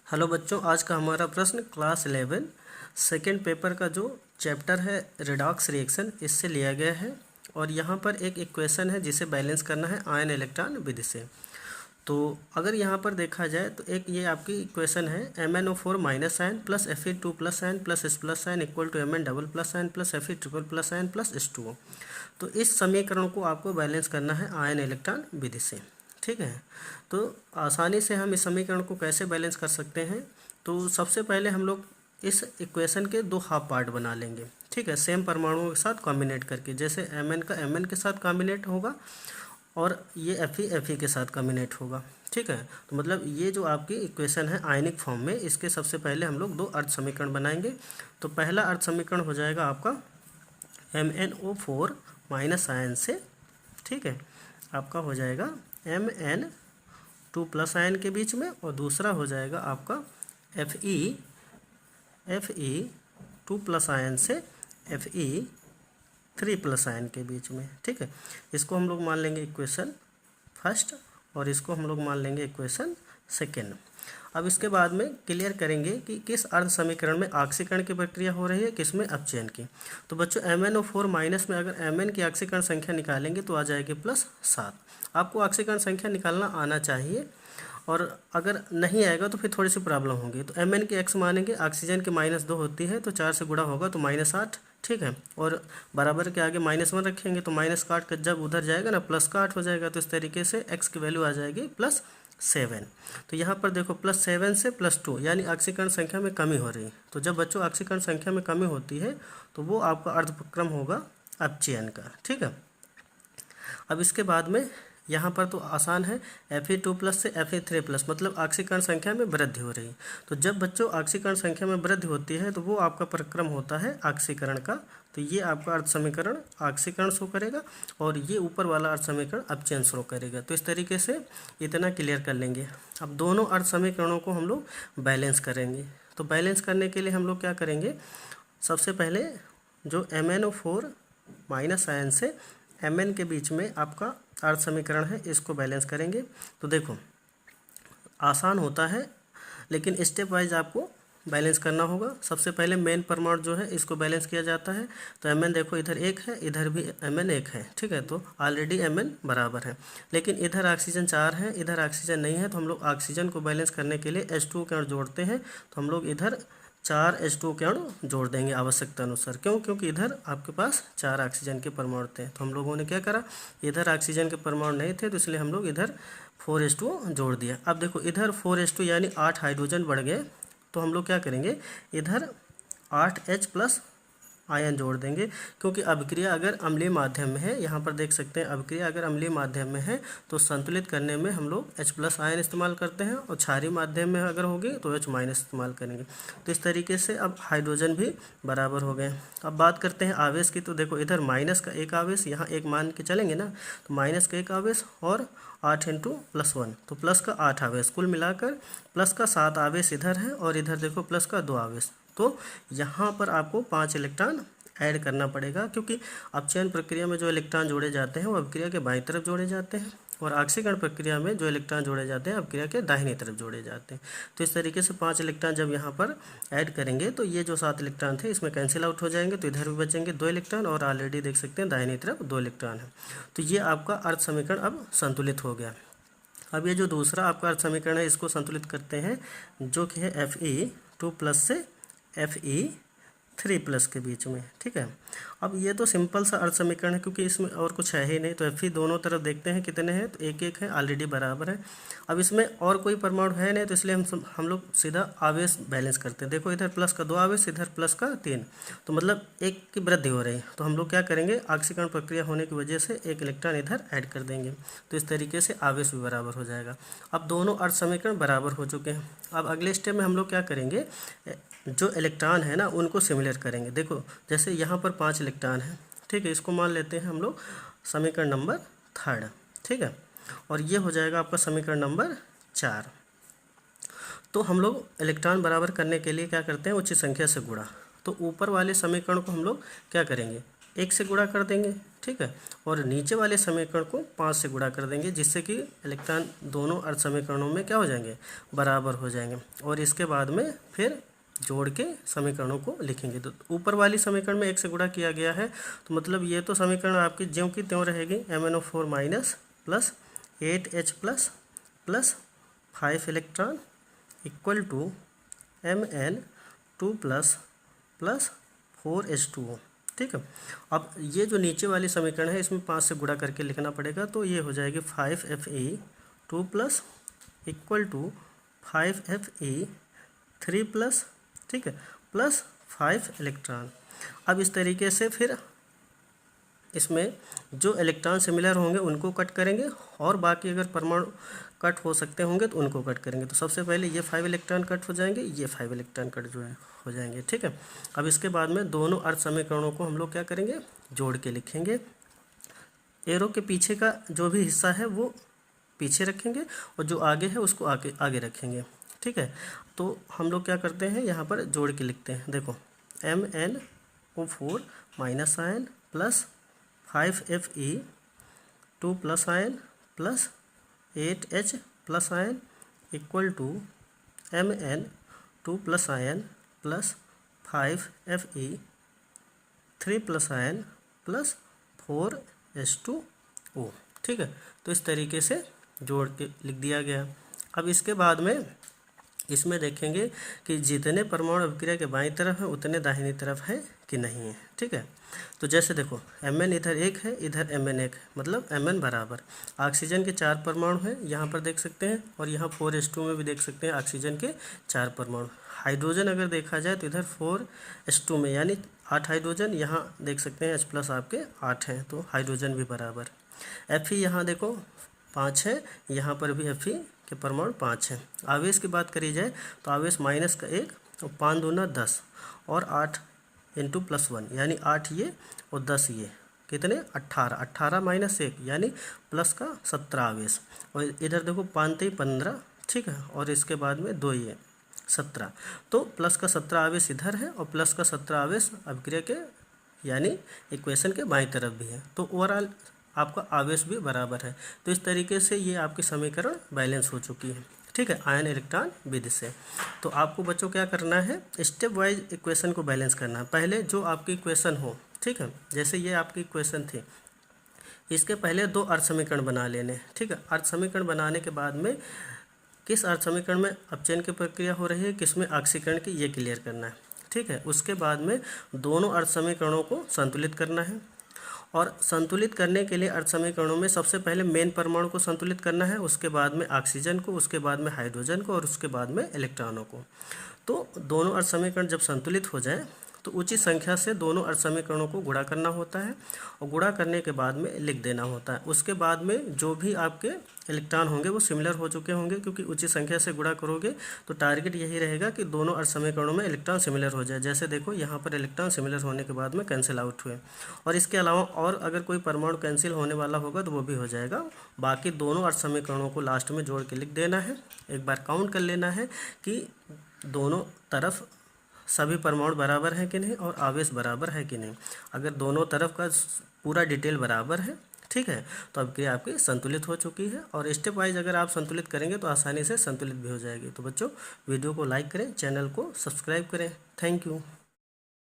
Hello बच्चों, आज का हमारा प्रश्न क्लास 11 सेकेंड पेपर का जो चैप्टर है रिडॉक्स रिएक्शन इससे लिया गया है। और यहाँ पर एक इक्वेशन है जिसे बैलेंस करना है आयन इलेक्ट्रॉन विधि से। तो अगर यहाँ पर देखा जाए तो एक ये आपकी इक्वेशन है MnO4 minus ion plus Fe2 plus ion plus S plus ion equal to Mn double plus ion plus Fe triple plus ion plus H2O। तो इस समीकरण को आपको बैलेंस करना है आयन इलेक्ट्रॉन विधि से। ठीक है, तो आसानी से हम इस समीकरण को कैसे बैलेंस कर सकते हैं। तो सबसे पहले हम लोग इस इक्वेशन के दो हाफ पार्ट बना लेंगे। ठीक है, सेम परमाणुओं के साथ कॉम्बिनेट करके, जैसे Mn का Mn के साथ कॉम्बिनेट होगा और ये Fe के साथ कॉम्बिनेट होगा। ठीक है, तो मतलब ये जो आपकी इक्वेशन है आयनिक फॉर्म में, इसके सबसे पहले हम लोग दो अर्ध समीकरण बनाएंगे। तो पहला अर्ध समीकरण हो जाएगा आपका MnO4 माइनस आयन से। ठीक है, आपका हो जाएगा Mn2 प्लस आयन के बीच में, और दूसरा हो जाएगा आपका Fe2 प्लस आयन से Fe3 प्लस आयन के बीच में। ठीक है, इसको हम लोग मान लेंगे इक्वेशन फर्स्ट और इसको हम लोग मान लेंगे इक्वेशन सेकेंड। अब इसके बाद में क्लियर करेंगे कि किस अर्ध समीकरण में ऑक्सीकरण की प्रक्रिया हो रही है, किस में अपचयन की। तो बच्चों MnO4 माइनस में अगर Mn की ऑक्सीकरण संख्या निकालेंगे तो आ जाएगी +7। आपको ऑक्सीकरण संख्या निकालना आना चाहिए, और अगर नहीं आएगा तो फिर थोड़ी सी प्रॉब्लम होगी। तो Mn की x मानेंगे, ऑक्सीजन की -2 होती है तो 4 से गुणा होगा तो -8। ठीक है, और बराबर के आगे -1 रखेंगे तो माइनस का 8 जब उधर जाएगा ना प्लस का 8 हो जाएगा। तो इस तरीके से x की वैल्यू आ जाएगी +7। तो यहाँ पर देखो +7 से +2 यानी ऑक्सीकरण संख्या में कमी हो रही है। तो जब बच्चों ऑक्सीकरण संख्या में कमी होती है तो वो आपका अर्धक्रम होगा अपचयन का। ठीक है, अब इसके बाद में यहाँ पर तो आसान है, Fe2 प्लस से Fe3 प्लस मतलब ऑक्सीकरण संख्या में वृद्धि हो रही है। तो जब बच्चों ऑक्सीकरण संख्या में वृद्धि होती है तो वो आपका प्रक्रम होता है ऑक्सीकरण का। तो ये आपका अर्ध समीकरण ऑक्सीकरण शो करेगा और ये ऊपर वाला अर्ध समीकरण अपचयन शो करेगा। तो इस तरीके से इतना क्लियर कर लेंगे। अब दोनों अर्ध समीकरणों को हम लोग बैलेंस करेंगे। तो बैलेंस करने के लिए हम लोग क्या करेंगे, सबसे पहले जो MnO4 माइनस आयन से Mn के बीच में आपका अर्ध समीकरण है इसको बैलेंस करेंगे। तो देखो आसान होता है लेकिन स्टेप वाइज आपको बैलेंस करना होगा। सबसे पहले मेन परमाणु जो है इसको बैलेंस किया जाता है। तो Mn देखो इधर 1 है, इधर भी Mn 1 है। ठीक है, तो ऑलरेडी Mn बराबर है, लेकिन इधर ऑक्सीजन 4 है, इधर ऑक्सीजन नहीं है। तो हम लोग ऑक्सीजन को बैलेंस करने के लिए H2 के अणु जोड़ते हैं। तो हम लोग इधर 4 H2 के अणु जोड़ देंगे आवश्यकता अनुसार। क्यों? क्योंकि इधर आपके पास 4 ऑक्सीजन के परमाणु थे। तो हम लोगों ने क्या करा, इधर ऑक्सीजन के परमाणु नहीं थे तो इसलिए हम लोग इधर 4H2 जोड़ दिया। अब देखो इधर 4H2 यानी 8 हाइड्रोजन बढ़ गए। तो हम लोग क्या करेंगे, इधर 8H प्लस आयन जोड़ देंगे, क्योंकि अभिक्रिया अगर अम्लीय माध्यम में है, यहाँ पर देख सकते हैं अभिक्रिया अगर अम्लीय माध्यम में है तो संतुलित करने में हम लोग H+ आयन इस्तेमाल करते हैं, और क्षारीय माध्यम में अगर होगी तो H- इस्तेमाल करेंगे। तो इस तरीके से अब हाइड्रोजन भी बराबर हो गए। अब बात करते हैं आवेश की। तो देखो इधर माइनस का 1 आवेश, यहाँ 1 मान के चलेंगे ना, तो माइनस का 1 आवेश और 8 × +1 तो प्लस का 8 आवेश, कुल मिलाकर प्लस का 7 आवेश इधर है, और इधर देखो प्लस का 2 आवेश। तो यहाँ पर आपको 5 इलेक्ट्रॉन ऐड करना पड़ेगा, क्योंकि अपचयन प्रक्रिया में जो इलेक्ट्रॉन जोड़े जाते हैं वो अभिक्रिया के बाईं तरफ जोड़े जाते हैं, और ऑक्सीकरण प्रक्रिया में जो इलेक्ट्रॉन जोड़े जाते हैं अभिक्रिया के दाहिनी तरफ जोड़े जाते हैं। तो इस तरीके से 5 इलेक्ट्रॉन जब यहाँ पर ऐड करेंगे तो ये जो 7 इलेक्ट्रॉन थे इसमें कैंसिल आउट हो जाएंगे। तो इधर भी बचेंगे 2 इलेक्ट्रॉन, और ऑलरेडी देख सकते हैं दाहिनी तरफ 2 इलेक्ट्रॉन है। तो ये आपका अर्ध समीकरण अब संतुलित हो गया। अब ये जो दूसरा आपका अर्ध समीकरण है इसको संतुलित करते हैं, जो कि है Fe2 प्लस से Fe3 प्लस के बीच में। ठीक है, अब ये तो सिंपल सा अर्ध समीकरण है क्योंकि इसमें और कुछ है ही नहीं। तो Fe दोनों तरफ देखते हैं कितने हैं, तो 1 है, ऑलरेडी बराबर है। अब इसमें और कोई परमाणु है नहीं, तो इसलिए हम लोग सीधा आवेश बैलेंस करते हैं। देखो इधर प्लस का 2 आवेश, इधर प्लस का 3, तो मतलब 1 की वृद्धि हो रही है। तो हम लोग क्या करेंगे, ऑक्सीकरण प्रक्रिया होने की वजह से 1 इलेक्ट्रॉन इधर ऐड कर देंगे। तो इस तरीके से आवेश भी बराबर हो जाएगा। अब दोनों अर्ध समीकरण बराबर हो चुके हैं। अब अगले स्टेप में हम लोग क्या करेंगे, जो इलेक्ट्रॉन है ना उनको सिमिलर करेंगे। देखो जैसे यहाँ पर 5 इलेक्ट्रॉन है। ठीक है, इसको मान लेते हैं हम लोग समीकरण नंबर 3। ठीक है, और ये हो जाएगा आपका समीकरण नंबर 4। तो हम लोग इलेक्ट्रॉन बराबर करने के लिए क्या करते हैं, उच्च संख्या से गुणा। तो ऊपर वाले समीकरण को हम लोग क्या करेंगे, 1 से गुणा कर देंगे, ठीक है, और नीचे वाले समीकरण को 5 से गुणा कर देंगे, जिससे कि इलेक्ट्रॉन दोनों अर्ध समीकरणों में क्या हो जाएंगे, बराबर हो जाएंगे। और इसके बाद में फिर जोड़ के समीकरणों को लिखेंगे। तो ऊपर वाली समीकरण में 1 से गुणा किया गया है, तो मतलब ये तो समीकरण आपकी ज्यों की त्यों रहेगी, MnO4 minus plus 8H plus 5 electron equal to Mn2 plus 4H2O, ठीक है। अब ये जो नीचे वाली समीकरण है इसमें 5 से गुणा करके लिखना पड़ेगा, तो ये हो जाएगी 5Fe2 plus equal to 5Fe3 plus, ठीक है, प्लस 5 इलेक्ट्रॉन। अब इस तरीके से फिर इसमें जो इलेक्ट्रॉन सिमिलर होंगे उनको कट करेंगे, और बाकी अगर परमाणु कट हो सकते होंगे तो उनको कट करेंगे। तो सबसे पहले ये 5 इलेक्ट्रॉन कट हो जाएंगे, ये 5 इलेक्ट्रॉन कट जो है हो जाएंगे, ठीक है। अब इसके बाद में दोनों अर्ध समीकरणों को हम लोग क्या करेंगे, जोड़ के लिखेंगे। एरो के पीछे का जो भी हिस्सा है वो पीछे रखेंगे, और जो आगे है उसको आगे आगे रखेंगे, ठीक है। तो हम लोग क्या करते हैं, यहाँ पर जोड़ के लिखते हैं। देखो MnO4 minus ion plus 5Fe2 plus ion plus 8H plus ion equal to Mn2 plus ion plus 5Fe3 plus ion plus 4H2O, ठीक है। तो इस तरीके से जोड़ के लिख दिया गया। अब इसके बाद में इसमें देखेंगे कि जितने परमाणु अभिक्रिया के बाईं तरफ है उतने दाहिनी तरफ है कि नहीं है, ठीक है। तो जैसे देखो Mn इधर 1 है, इधर Mn 1 है, मतलब Mn बराबर ऑक्सीजन के 4 परमाणु हैं, यहाँ पर देख सकते हैं, और यहाँ 4H2 में भी देख सकते हैं ऑक्सीजन के 4 परमाणु। हाइड्रोजन अगर देखा जाए तो इधर 4H2 में यानी 8 हाइड्रोजन, यहाँ देख सकते हैं H प्लस आपके 8 हैं, तो हाइड्रोजन भी बराबर। Fe यहाँ देखो 5 है, यहाँ पर भी Fe के परमाणु 5 हैं। आवेश की बात करी जाए तो आवेश माइनस का 1 और 5 दूना 10 और 8 इंटू प्लस 1 यानी 8 ये और 10 ये, कितने 18 माइनस 1 यानी प्लस का 17 आवेश। और इधर देखो 5 3 15, ठीक है, और इसके बाद में 2 ये 17, तो प्लस का 17 आवेश इधर है और प्लस का 17 आवेश अभिक्रिया के यानी इक्वेशन के बाईं तरफ भी है। तो ओवरऑल आपका आवेश भी बराबर है। तो इस तरीके से ये आपकी समीकरण बैलेंस हो चुकी है, ठीक है, आयन इलेक्ट्रॉन विधि से। तो आपको बच्चों क्या करना है, स्टेप वाइज इक्वेशन को बैलेंस करना है। पहले जो आपकी इक्वेशन हो, ठीक है, जैसे ये आपकी इक्वेशन थी, इसके पहले 2 अर्ध समीकरण बना लेने, ठीक है। अर्ध समीकरण बनाने के बाद में किस अर्ध समीकरण में अपचयन की प्रक्रिया हो रही है, किसमें ऑक्सीकरण की, ये क्लियर करना है, ठीक है। उसके बाद में दोनों अर्ध समीकरणों को संतुलित करना है, और संतुलित करने के लिए अर्ध समीकरणों में सबसे पहले मेन परमाणु को संतुलित करना है, उसके बाद में ऑक्सीजन को, उसके बाद में हाइड्रोजन को, और उसके बाद में इलेक्ट्रॉनों को। तो दोनों अर्ध समीकरण जब संतुलित हो जाए तो उचित संख्या से दोनों अर्ध समीकरणों को गुणा करना होता है, और गुणा करने के बाद में लिख देना होता है। उसके बाद में जो भी आपके इलेक्ट्रॉन होंगे वो सिमिलर हो चुके होंगे, क्योंकि उचित संख्या से गुणा करोगे तो टारगेट यही रहेगा कि दोनों अर्ध समीकरणों में इलेक्ट्रॉन सिमिलर हो जाए। जैसे देखो यहाँ पर इलेक्ट्रॉन सिमिलर होने के बाद में कैंसिल आउट हुए, और इसके अलावा और अगर कोई परमाणु कैंसिल होने वाला होगा तो वो भी हो जाएगा। बाकी दोनों अर्ध समीकरणों को लास्ट में जोड़ के लिख देना है। एक बार काउंट कर लेना है कि दोनों तरफ सभी परमाणु बराबर हैं कि नहीं और आवेश बराबर है कि नहीं। अगर दोनों तरफ का पूरा डिटेल बराबर है, ठीक है, तो अब क्रिया आपकी संतुलित हो चुकी है। और स्टेप वाइज अगर आप संतुलित करेंगे तो आसानी से संतुलित भी हो जाएगी। तो बच्चों वीडियो को लाइक करें, चैनल को सब्सक्राइब करें। Thank you.